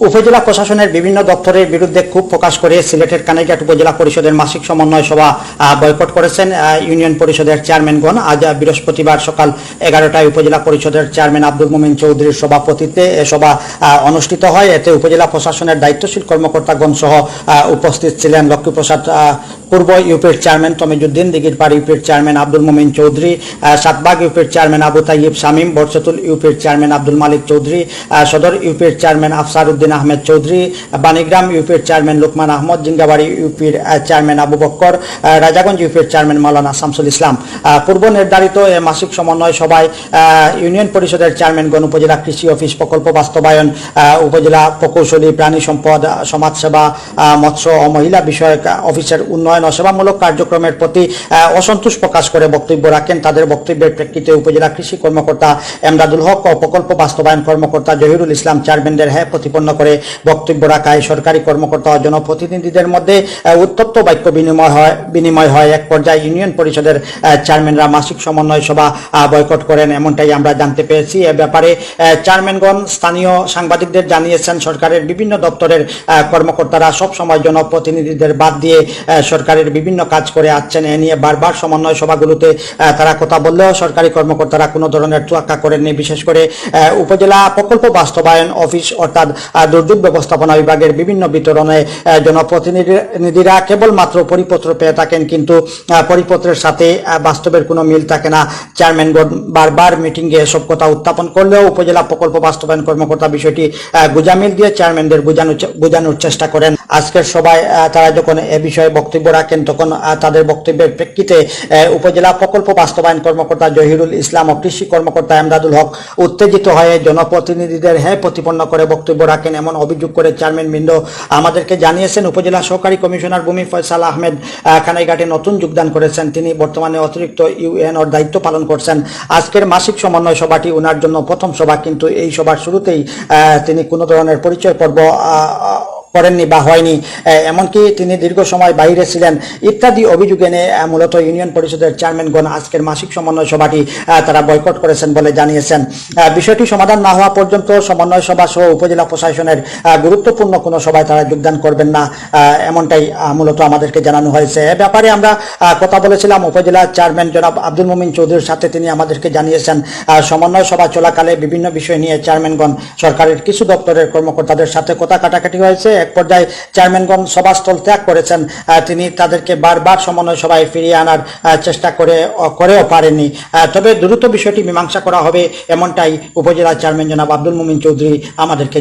উপজেলা প্রশাসনের বিভিন্ন দপ্তরের বিরুদ্ধে ক্ষোভ প্রকাশ করে সিলেটের কানাইঘাট উপজেলা পরিষদের মাসিক সমন্বয় সভা বয়কট করেছেন ইউনিয়ন পরিষদের চেয়ারম্যানগণ। আজ বৃহস্পতিবার সকাল 11টায় উপজেলা পরিষদের চেয়ারম্যান আব্দুল মোমিন চৌধুরীর সভাপতিত্বে এ সভা অনুষ্ঠিত হয়। এতে উপজেলা প্রশাসনের দায়িত্বশীল কর্মকর্তাগণ সহ উপস্থিত ছিলেন লক্ষ্মীপ্রসাদ পূর্ব ইউপির চেয়ারম্যান তমিজুদ্দিন, দিঘিরপাড় ইউপির চেয়ারম্যান আব্দুল মোমিন চৌধুরী, সাতবাগ ইউপির চেয়ারম্যান আবু তাইব শামীম, বরচতুল ইউপির চেয়ারম্যান আব্দুল মালিক চৌধুরী, সদর ইউপির চেয়ারম্যান আফসার উদ্দিন আহমেদ চৌধুরী, বাণীগ্রাম ইউপির চেয়ারম্যান লুকমান আহমদ, জিঙ্গাবাড়ি ইউপির চেয়ারম্যান আবু বক্কর, রাজাগঞ্জ ইউপির চেয়ারম্যান মাওলানা শামসুল ইসলাম। পূর্ব নির্ধারিত এ মাসিক সমন্বয় সভায় ইউনিয়ন পরিষদের চেয়ারম্যানগণ উপজেলা কৃষি অফিস প্রকল্প বাস্তবায়ন, উপজেলা প্রকৌশলী, প্রাণী সম্পদ, সমাজসেবা, মৎস্য ও মহিলা বিষয়ক অফিসের উন্নয়ন ও সেবামূলক কার্যক্রমের প্রতি অসন্তোষ প্রকাশ করে বক্তব্য রাখেন। তাদের বক্তব্যের প্রেক্ষিতে উপজেলা কৃষি কর্মকর্তা এমদাদুল হক ও প্রকল্প বাস্তবায়ন কর্মকর্তা জহিরুল ইসলাম চেয়ারম্যানদের প্রতিপন্ন করে বক্তব্য রাখায় সরকারি কর্মকর্তা ও জনপ্রতিনিধিদের মধ্যে উত্তপ্ত বাক্য বিনিময় হয়। এক পর্যায়ে ইউনিয়ন পরিষদের চেয়ারম্যানরা মাসিক সমন্বয় সভা বয়কট করেন, এমনটাই আমরা জানতে পেরেছি। এ ব্যাপারে চেয়ারম্যানগণ স্থানীয় সাংবাদিকদের জানিয়েছেন, সরকারের বিভিন্ন দপ্তরের কর্মকর্তারা সবসময় জনপ্রতিনিধিদের বাদ দিয়ে সরকারের বিভিন্ন কাজ করে আসছেন। এ নিয়ে বারবার সমন্বয় সভাগুলোতে তারা কথা বললেও সরকারি কর্মকর্তারা কোনো ধরনের তোয়াক্কা করেননি। বিশেষ করে উপজেলা প্রকল্প বাস্তবায়ন অফিস অর্থাৎ দুর্যোগ ব্যবস্থাপনা বিভাগের বিভিন্ন বিতরণে জনপ্রতিনিধিরা কেবলমাত্র পরিপত্র পেয়ে থাকেন, কিন্তু পরিপত্রের সাথে বাস্তবের কোনো মিল থাকে না। চেয়ারম্যানগণ বারবার মিটিংয়ে এসব কথা উত্থাপন করলেও উপজেলা প্রকল্প বাস্তবায়ন কর্মকর্তা বিষয়টি গুজামিল দিয়ে চেয়ারম্যানদের বোঝানোর চেষ্টা করেন। আজকের সভায় তারা যখন এ বিষয়ে বক্তব্য রাখেন, তখন তাদের বক্তব্যের প্রেক্ষিতে উপজেলা প্রকল্প বাস্তবায়ন কর্মকর্তা জহিরুল ইসলাম ও কৃষি কর্মকর্তা এমদাদুল হক উত্তেজিত হয়ে জনপ্রতিনিধিদের প্রতিপন্ন করে বক্তব্য রাখেন, এমন অভিযোগ করে চেয়ারম্যান বৃন্দ আমাদেরকে জানিয়েছেন। উপজেলা সহকারী কমিশনার ভূমি ফয়সাল আহমেদ কানাইঘাটে নতুন যোগদান করেছেন। তিনি বর্তমানে অতিরিক্ত ইউএনওর দায়িত্ব পালন করছেন। আজকের মাসিক সমন্বয় সভাটি ওনার জন্য প্রথম সভা, কিন্তু এই সভার শুরুতেই তিনি কোনো ধরনের পরিচয় পর্ব করেননি বা হয়নি, এমনকি তিনি দীর্ঘ সময় বাইরে ছিলেন ইত্যাদি অভিযোগ এনে মূলত ইউনিয়ন পরিষদের চেয়ারম্যানগণ আজকের মাসিক সমন্বয় সভাটি তারা বয়কট করেছেন বলে জানিয়েছেন। বিষয়টি সমাধান না হওয়া পর্যন্ত সমন্বয় সভা সহ উপজেলা প্রশাসনের গুরুত্বপূর্ণ কোনো সভায় তারা যোগদান করবেন না, এমনটাই মূলত আমাদেরকে জানানো হয়েছে। এ ব্যাপারে আমরা কথা বলেছিলাম উপজেলা চেয়ারম্যান জনাব আব্দুল মোমিন চৌধুরীর সাথে। তিনি আমাদেরকে জানিয়েছেন, সমন্বয় সভা চলাকালে বিভিন্ন বিষয় নিয়ে চেয়ারম্যানগণ সরকারের কিছু দপ্তরের কর্মকর্তাদের সাথে কথা কাটাকাটি হয়েছে। এক পর্যায়ে চেয়ারম্যানগণ সভাস্থল ত্যাগ করেছেন। তিনি তাদেরকে বারবার সমন্বয় সভায় ফিরিয়ে আনার চেষ্টা করেও পারেননি। তবে দ্রুত বিষয়টি মীমাংসা করা হবে, এমনটাই উপজেলা চেয়ারম্যান জনাব আব্দুল মোমিন চৌধুরী আমাদেরকে